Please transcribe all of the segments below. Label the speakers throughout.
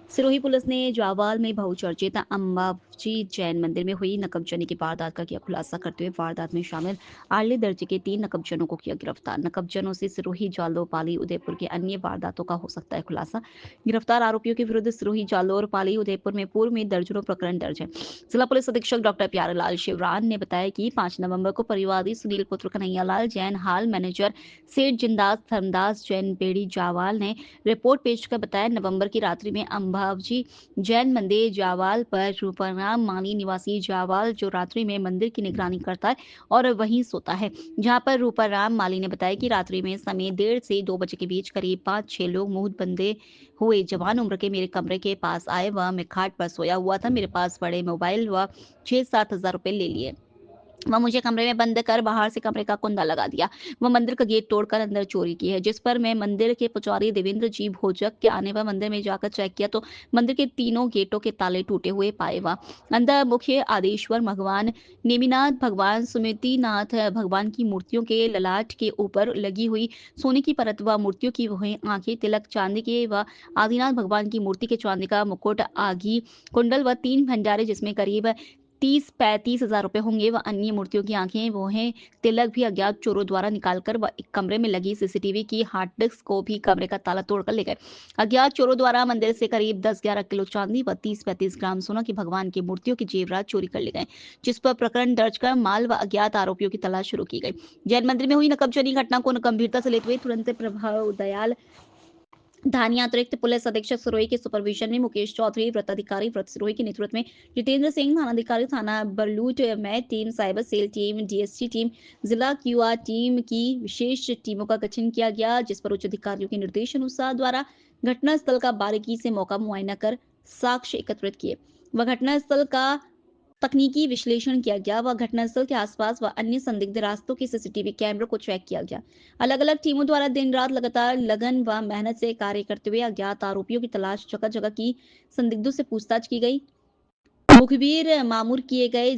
Speaker 1: Sirohi police ने जावाल में बहुचर्चित अंबाजी जैन मंदिर में हुई नकबजनी की वारदात का किया खुलासा करते हुए वारदात में शामिल आर्ली दर्जे के 3 नकबजनों को किया गिरफ्तार। नकबजनों से सिरोही जालो पाली उदयपुर के अन्य वारदातों का हो सकता है खुलासा। गिरफ्तार आरोपियों के विरुद्ध सिरोही जालो और पाली उदयपुर में पूर्व में दर्जनों प्रकरण दर्ज है। जिला पुलिस अधीक्षक डॉक्टर प्यारेलाल शिवरान ने बताया कि 5 नवंबर को परिवादी सुनील पुत्र कन्हैयालाल जैन हाल मैनेजर सेठ जिंदास धर्मदास जैन बेड़ी जावाल ने रिपोर्ट पेश कर बताया नवंबर की रात्रि में अंबाजी जैन मंदिर जावाल पर रूपराम मानी निवासी जावाल जो रात्रि में मंदिर की निगरानी करता है और वहीं सोता है। जहां पर रूपराम माली ने बताया कि रात्रि में समय 1:30 से 2 बजे के बीच करीब 5-6 लोग मुंह बंदे हुए जवान उम्र के मेरे कमरे के पास आए। वह मैं खाट पर सोया हुआ था। मेरे पास बड़े मोबाइल व 6-7 हजार रुपए ले लिए। वह मुझे कमरे में बंद कर बाहर से कमरे का कुंदा लगा दिया। वह मंदिर का गेट तोड़कर अंदर चोरी की है, जिस पर मैं मंदिर के पुजारी देवेंद्र जी भोजक के आने पर मंदिर में जाकर चेक किया तो मंदिर के तीनों गेटों के ताले टूटे हुए पाए। वह अंदर मुख्य आदेश्वर भगवान नेमिनाथ भगवान सुमितिनाथ भगवान की मूर्तियों के ललाट के ऊपर लगी हुई सोने की परत व मूर्तियों की वही आंखें तिलक चांदी के व आदिनाथ भगवान की मूर्ति के चांदी का मुकुट आगी कुंडल व 3 भंडारे जिसमें करीब 30-35 हजार रुपए होंगे व अन्य मूर्तियों की आंखें वो हैं तिलक भी अज्ञात चोरों द्वारा निकालकर व एक कमरे में लगी सीसीटीवी की हार्ड डिस्क को भी कमरे का ताला तोड़कर ले गए। अज्ञात चोरों द्वारा मंदिर से करीब 10-11 किलो चांदी व 30-35 ग्राम सोना की भगवान की मूर्तियों की जेवरात चोरी कर ले गए, जिस पर प्रकरण दर्ज कर माल व अज्ञात आरोपियों की तलाश शुरू की गई। जैन मंदिर में हुई नकबजनी घटना को गंभीरता से लेते हुए तुरंत प्रभाव दयाल धानिया अतिरिक्त पुलिस अधीक्षक सिरोही के सुपरविजन में मुकेश चौधरी व्रताधिकारी व्रत सिरोही के नेतृत्व में जितेंद्र सिंह थानाधिकारी थाना बरलूट में team cyber cell team DST team जिला क्यूआर टीम की विशेष टीमों का गठन किया गया, जिस पर उच्च अधिकारियों के निर्देशानुसार द्वारा घटनास्थल का बारीकी से मौका मुआयना कर साक्ष्य एकत्रित किए व घटनास्थल का तकनीकी विश्लेषण किया गया व घटनास्थल के आसपास व अन्य संदिग्ध रास्तों के सीसीटीवी कैमरों को चेक किया गया। अलग अलग टीमों द्वारा दिन रात लगातार लगन व मेहनत से कार्य करते हुए अज्ञात आरोपियों की तलाश जगह जगह की संदिग्धों से पूछताछ की गई। मुखबिर मामूर किए गए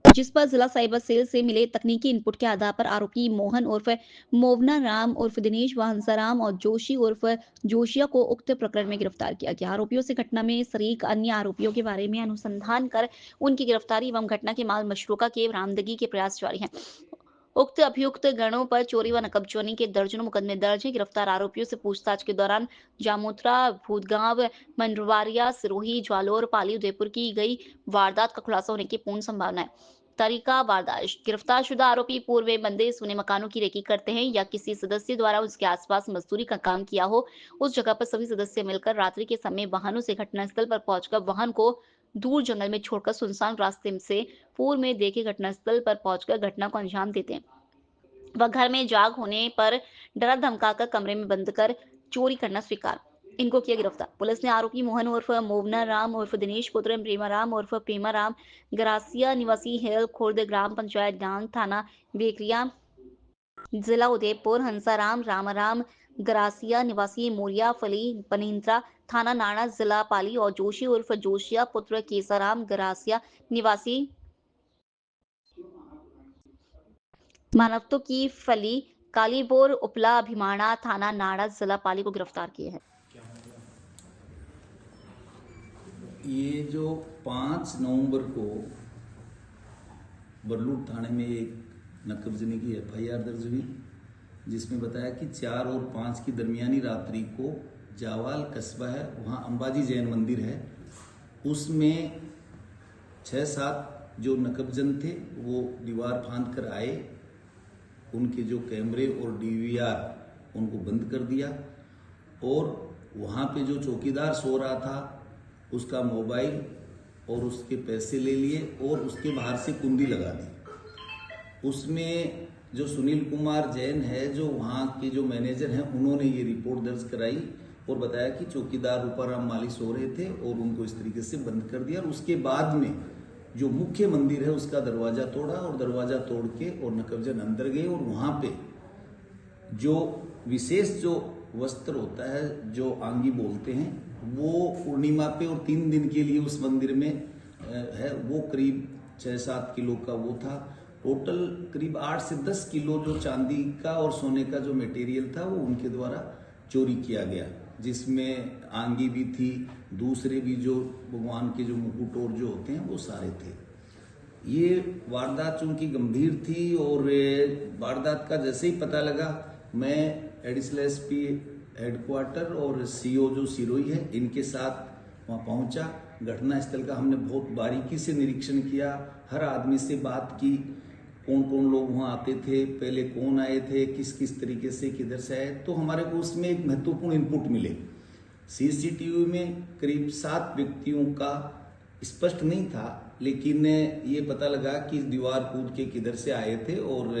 Speaker 1: जिस पर जिला साइबर सेल से मिले तकनीकी इनपुट के आधार पर आरोपी मोहन उर्फ मोवना राम उर्फ दिनेश व हंसाराम और जोशी उर्फ जोशिया को उक्त प्रकरण में गिरफ्तार किया गया। आरोपियों से घटना में शरीक अन्य आरोपियों के बारे में अनुसंधान कर उनकी गिरफ्तारी एवं घटना के माल मशरूका के बरामदगी के प्रयास जारी हैं। उक्त अभियुक्त गणों पर चोरी व नकबजोनी के दर्जनों मुकदमे दर्ज हैं। गिरफ्तार आरोपियों से पूछताछ के दौरान जामोत्रा भूतगांव मंडवारिया सिरोही जालोर पाली उदयपुर की गई वारदात का खुलासा होने की पूर्ण संभावना है। तरीका वारदात गिरफ्तार शुदा आरोपी पूर्व में बंदे सुने मकानों की रेकी करते हैं या किसी सदस्य द्वारा उसके आसपास मजदूरी का काम किया हो। उस जगह पर सभी सदस्य मिलकर रात्रि के समय वाहनों से घटनास्थल पर पहुंचकर वाहन को दूर जंगल में छोड़कर सुनसान रास्ते से पूर्व में देखे घटनास्थल पर पहुंचकर घटना को अंजाम देते हैं। वह घर में जाग होने पर डरा धमकाकर कमरे में बंद कर चोरी करना स्वीकार। इनको किया गिरफ्तार। पुलिस ने आरोपी मोहन उर्फ मोवना राम उर्फ दिनेश पुत्र प्रेमा राम उर्फ प्रेमा राम गरासिया निवासी हेल खुर्द ग्राम पंचायत डांग थाना बेकरिया जिला उदयपुर हंसाराम रामाराम गरासिया निवासी मोरिया फली पनिंद्रा थाना नाड़ा जिला पाली और जोशी उर्फ जोशिया पुत्र केसाराम गरासिया निवासी मानवतों की फली कालीबोर उपला अभिमाना थाना नाड़ा जिला पाली को गिरफ्तार किए हैं।
Speaker 2: ये जो 5 नवंबर को बरलूट थाने में एक नकबजनी की एफआईआर दर्ज हुई, जिसमें बताया कि 4 और 5 की दरमियानी रात्रि को जावाल कस्बा है, वहाँ अंबाजी जैन मंदिर है, उसमें 6-7 जो नकबजन थे वो दीवार फांद कर आए। उनके जो कैमरे और डीवीआर उनको बंद कर दिया और वहाँ पे जो चौकीदार सो रहा था उसका मोबाइल और उसके पैसे ले लिए और उसके बाहर से कुंडी लगा दी। उसमें जो सुनील कुमार जैन है, जो वहाँ के जो मैनेजर हैं, उन्होंने ये रिपोर्ट दर्ज कराई और बताया कि चौकीदार रूपाराम माली सो रहे थे और उनको इस तरीके से बंद कर दिया। और उसके बाद में जो मुख्य मंदिर है उसका दरवाजा तोड़ा और दरवाजा तोड़ के और नकबजन अंदर गए और वहाँ पे जो विशेष जो वस्त्र होता है, जो आंगी बोलते हैं, वो पूर्णिमा पे और 3 दिन के लिए उस मंदिर में है, वो करीब 6-7 किलो का वो था। टोटल करीब 8 से 10 किलो जो चांदी का और सोने का जो मटेरियल था वो उनके द्वारा चोरी किया गया। जिसमें आंगी भी थी, दूसरे भी जो भगवान के जो मुकुट और जो होते हैं वो सारे थे। ये वारदात चूंकि गंभीर थी और वारदात का जैसे ही पता लगा, मैं एडिशनल एसपी हेडक्वार्टर और सीओ जो सिरोही है इनके साथ वहाँ पहुँचा। घटना स्थल का हमने बहुत बारीकी से निरीक्षण किया, हर आदमी से बात की, कौन कौन लोग वहाँ आते थे, पहले कौन आए थे, किस किस तरीके से, किधर से आए। तो हमारे को उसमें एक महत्वपूर्ण इनपुट मिले। सीसीटीवी में करीब 7 व्यक्तियों का स्पष्ट नहीं था, लेकिन ये पता लगा कि दीवार कूद के किधर से आए थे और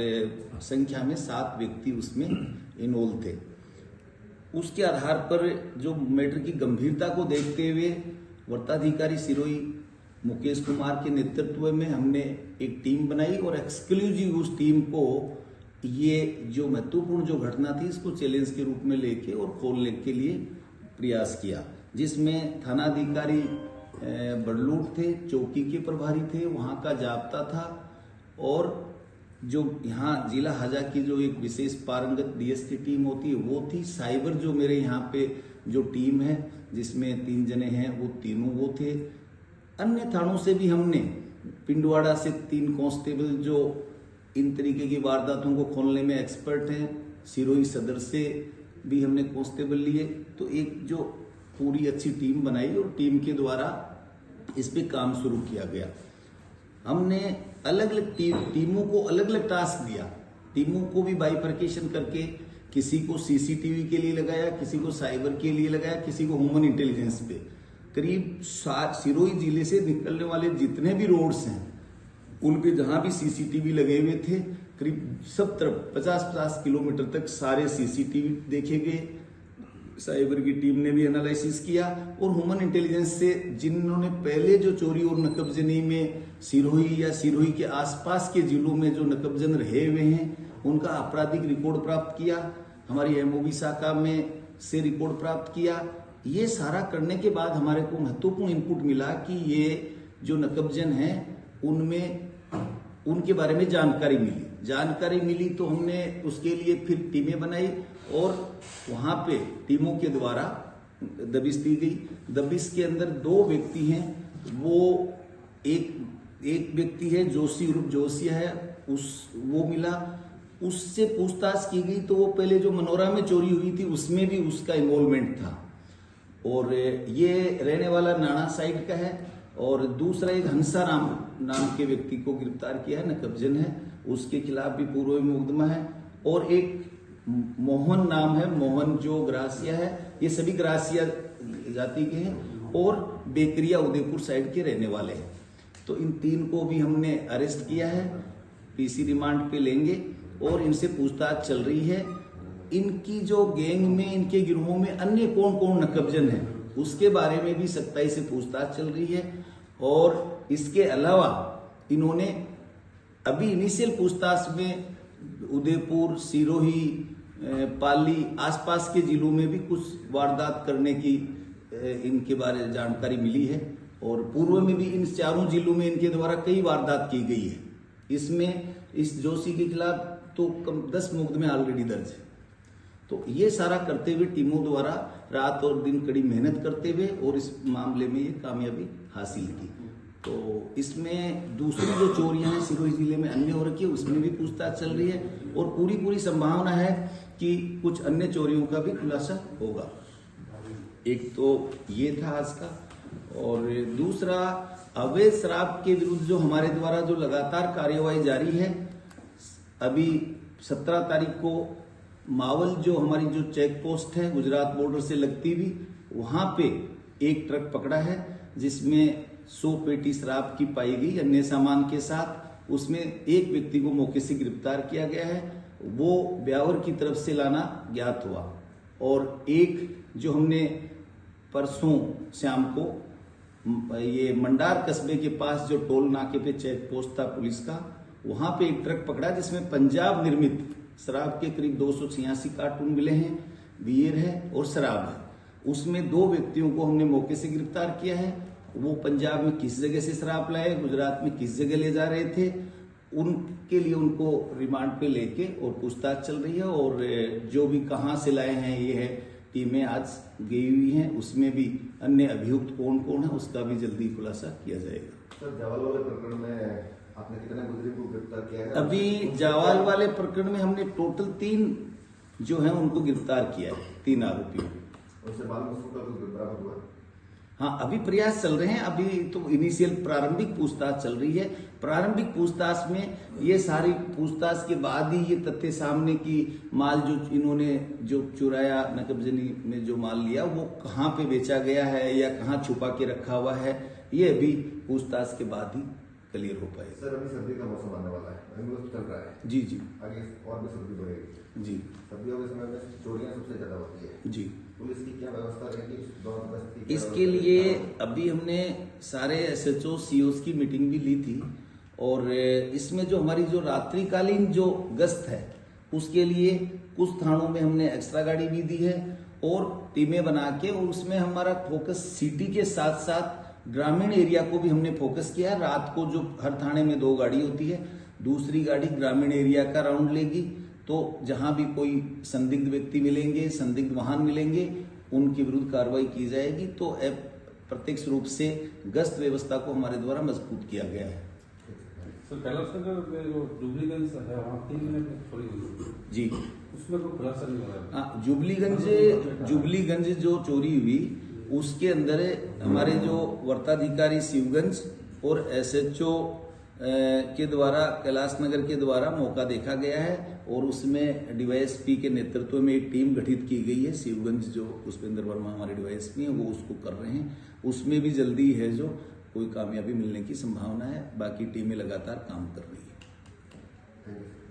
Speaker 2: संख्या में 7 व्यक्ति उसमें इन्वॉल्व थे। उसके आधार पर जो मैटर की गंभीरता को देखते हुए वृत्ताधिकारी सिरोही मुकेश कुमार के नेतृत्व में हमने एक टीम बनाई और एक्सक्लूसिव उस टीम को ये जो महत्वपूर्ण जो घटना थी इसको चैलेंज के रूप में लेके और खोलने के लिए प्रयास किया, जिसमें थानाधिकारी बड़लूट थे, चौकी के प्रभारी थे, वहाँ का जाब्ता था और जो यहाँ जिला हजा की जो एक विशेष पारंगत डीएसटी टीम होती है वो थी। साइबर जो मेरे यहाँ पे जो टीम है जिसमें 3 जने हैं वो तीनों वो थे। अन्य थानों से भी हमने, पिंडवाड़ा से 3 कांस्टेबल जो इन तरीके की वारदातों को खोलने में एक्सपर्ट हैं, सिरोही सदर से भी हमने कांस्टेबल लिए। तो एक जो पूरी अच्छी टीम बनाई और टीम के द्वारा इस पे काम शुरू किया गया। हमने अलग अलग टीमों को अलग अलग टास्क दिया, टीमों को भी बाइफरकेशन करके किसी को सीसीटीवी के लिए लगाया, किसी को साइबर के लिए लगाया, किसी को ह्यूमन इंटेलिजेंस पे। करीब सिरोही जिले से निकलने वाले जितने भी रोड्स हैं उन पे जहां भी सीसीटीवी लगे हुए थे, करीब सब तरफ 50-50 किलोमीटर तक सारे सीसीटीवी देखे गए। साइबर की टीम ने भी एनालिसिस किया और ह्यूमन इंटेलिजेंस से जिन्होंने पहले जो चोरी और नकबजनी में सिरोही या सिरोही के आसपास के जिलों में जो नकबजन रहे हुए हैं उनका आपराधिक रिकॉर्ड प्राप्त किया, हमारी एमओबी शाखा में से रिकॉर्ड प्राप्त किया। ये सारा करने के बाद हमारे को महत्वपूर्ण इनपुट मिला कि ये जो नकबजन है उनमें उनके बारे में जानकारी मिली तो हमने उसके लिए फिर टीमें बनाई और वहां पे टीमों के द्वारा दबिश दी गई। दबिश के अंदर 2 व्यक्ति हैं, वो एक व्यक्ति है जोशी उर्फ जोशिया है, वो मिला, उससे पूछताछ की गई तो वो पहले जो मनोरा में चोरी हुई थी उसमें भी उसका इन्वॉल्वमेंट था और ये रहने वाला नाना साइड का है। और दूसरा एक हंसा नाम के व्यक्ति को गिरफ्तार किया है, नकबजन है, उसके खिलाफ भी पूर्व में मुकदमा है। और एक मोहन नाम है, मोहन जो ग्रासिया है, ये सभी ग्रासिया जाति के हैं और बेकरिया उदयपुर साइड के रहने वाले हैं। तो इन 3 को भी हमने अरेस्ट किया है, पीसी रिमांड पे लेंगे और इनसे पूछताछ चल रही है। इनकी जो गैंग में, इनके गिरोहों में अन्य कौन कौन नकबजन है उसके बारे में भी सख्ताई से पूछताछ चल रही है। और इसके अलावा इन्होंने अभी इनिशियल पूछताछ में उदयपुर, सिरोही, पाली आसपास के जिलों में भी कुछ वारदात करने की इनके बारे में जानकारी मिली है और पूर्व में भी इन 4 जिलों में इनके द्वारा कई वारदात की गई है। इसमें इस जोशी के खिलाफ तो 10 मुकदमे ऑलरेडी दर्ज है। तो ये सारा करते हुए टीमों द्वारा रात और दिन कड़ी मेहनत करते हुए और इस मामले में ये कामयाबी हासिल की। तो इसमें दूसरी जो चोरियां हैं सिरोही जिले में अन्य हो रखी है उसमें भी पूछताछ चल रही है और पूरी संभावना है कि कुछ अन्य चोरियों का भी खुलासा होगा। एक तो ये था आज का, और दूसरा अवैध शराब के विरुद्ध जो हमारे द्वारा जो लगातार कार्यवाही जारी है। अभी 17 तारीख को मावल जो हमारी जो चेक पोस्ट है गुजरात बॉर्डर से लगती हुई, वहां पे एक ट्रक पकड़ा है जिसमें 100 पेटी शराब की पाई गई अन्य सामान के साथ। उसमें एक व्यक्ति को मौके से गिरफ्तार किया गया है, वो ब्यावर की तरफ से लाना ज्ञात हुआ। और एक जो हमने परसों शाम को ये मंडार कस्बे के पास जो टोल नाके पे चेक पोस्ट था पुलिस का, वहां पे एक ट्रक पकड़ा जिसमें पंजाब निर्मित शराब के करीब 286 कार्टून मिले हैं, बियर है और शराब है। उसमें 2 व्यक्तियों को हमने मौके से गिरफ्तार किया है। वो पंजाब में किस जगह से शराब लाए, गुजरात में किस जगह ले जा रहे थे, उनके लिए उनको रिमांड पे लेके और पूछताछ चल रही है। और जो भी कहाँ से लाए हैं ये है टीमें आज गई हुई हैं, उसमें भी अन्य अभियुक्त कौन कौन है उसका भी जल्दी खुलासा किया जाएगा।
Speaker 3: सर, जावल वाले प्रकरण में आपने कितने मुजरिम को गिरफ्तार किया है?
Speaker 2: अभी जावाल वाले प्रकरण में हमने टोटल 3 जो है उनको गिरफ्तार किया है, 3 आरोपियों।
Speaker 3: उससे बाल मुस्तफा को गिरफ्तार हुआ।
Speaker 2: हाँ, अभी प्रयास चल रहे हैं, अभी तो इनिशियल प्रारंभिक पूछताछ चल रही है। प्रारंभिक पूछताछ में ये सारी पूछताछ के बाद ही ये तथ्य सामने की माल जो इन्होंने जो चुराया नकबजनी में जो माल लिया वो कहाँ पे बेचा गया है या कहाँ छुपा के रखा हुआ है, ये अभी पूछताछ के बाद ही क्लियर हो पाएगा।
Speaker 3: सर, अभी सर्दी का मौसम आने वाला है, अभी चल रहा है।
Speaker 2: जी जी
Speaker 3: आगे और भी सर्दी बढ़ेगी।
Speaker 2: जी
Speaker 3: सर्दियों के समय में चोरियां सबसे ज्यादा होती है।
Speaker 2: जी।
Speaker 3: पुलिस की क्या व्यवस्था रहेगी इस दौरान? गश्त की क्या
Speaker 2: इसके
Speaker 3: व्यवस्था
Speaker 2: लिए
Speaker 3: रहेगी?
Speaker 2: अभी हमने सारे SHO COs की मीटिंग भी ली थी और इसमें जो हमारी जो रात्रिकालीन जो गश्त है उसके लिए कुछ थानों में हमने एक्स्ट्रा गाड़ी भी दी है और टीमें बना के, और उसमें हमारा फोकस सिटी के साथ साथ ग्रामीण एरिया को भी हमने फोकस किया है। रात को जो हर थाने में 2 गाड़ी होती है, दूसरी गाड़ी ग्रामीण एरिया का राउंड लेगी, तो जहां भी कोई संदिग्ध व्यक्ति मिलेंगे, संदिग्ध वाहन मिलेंगे, उनके विरुद्ध कार्रवाई की जाएगी। तो प्रत्यक्ष रूप से गश्त व्यवस्था को हमारे द्वारा मजबूत किया गया है।
Speaker 4: सर, कैलाश नगर में जो जुबलीगंज है वहाँ 3 मिनट चोरी हुई
Speaker 2: जी,
Speaker 4: उसमें कोई खुलासा नहीं हो रहा है।
Speaker 2: हाँ, जुबलीगंज जो चोरी हुई उसके अंदर हमारे जो वर्ताधिकारी शिवगंज और SHO के द्वारा कैलाश नगर के द्वारा मौका देखा गया है और उसमें DYSP के नेतृत्व में एक टीम गठित की गई है। शिवगंज जो पुष्पेंद्र वर्मा हमारे DYSP हैं वो उसको कर रहे हैं, उसमें भी जल्दी है जो कोई कामयाबी मिलने की संभावना है। बाकी टीमें लगातार काम कर रही है।
Speaker 3: Thank you.